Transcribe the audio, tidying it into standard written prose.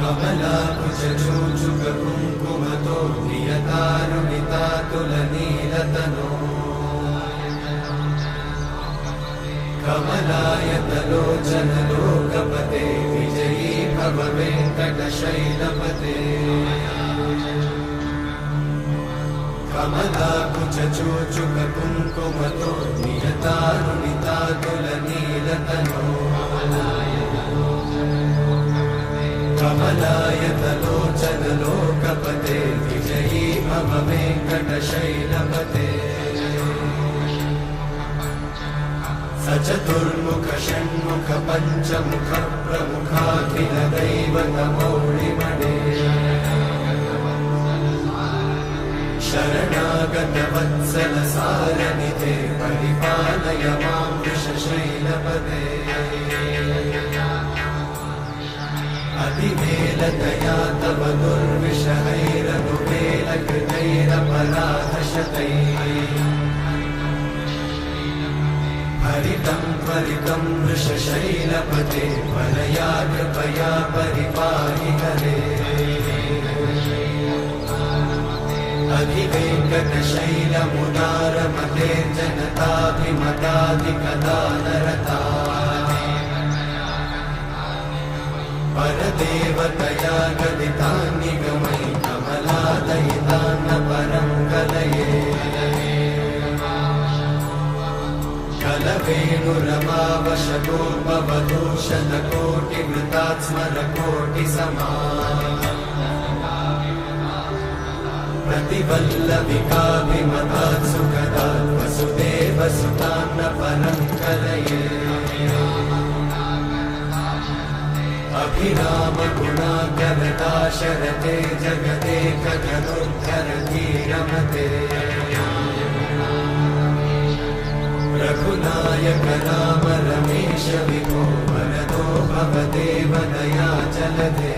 कमलाकुचूचुककुङ्कुमतो नियतारुणितातुलनीलतनो कमलायतलोचनलोकपते विजयी भव वेङ्कटशैलपते कमलाकुचूचुककुङ्कुमतो नियतारुणितातुलनीलतनो कमलायतलोचनलोकपते विजयी भव वेङ्कटशैलपते सचतुर्मुख षण्मुख पञ्चमुख प्रमुखाखिल दैवतमौलिमणे शरणागत वत्सल सारनिधे परिपालय मां वृषशैलपते अधिवेलतया तव दुर्विषहैरनुवेलकृतैरपराधशतैः हरितं त्वरितं वृषशैलपते परया कृपया परिपाहि हरे अधिवेङ्कटशैलमुदारमते जनताभिमताधिकदानरता परदेवतया गदितान्निगमै कमलादयितान्न परं कलये कलवेणुरमावशतोपवधूषणकोटिवृतात् स्मरकोटिसमा प्रतिवल्लविकाभिमतात् सुखदात् वसुदेवसुतान्न परं कलये अभिरामगुणाकरदाशरथे जगदेकजनोद्धरधीरमते रघुनायक राम रमेश विभो वरदो भवदेव दयाचलते।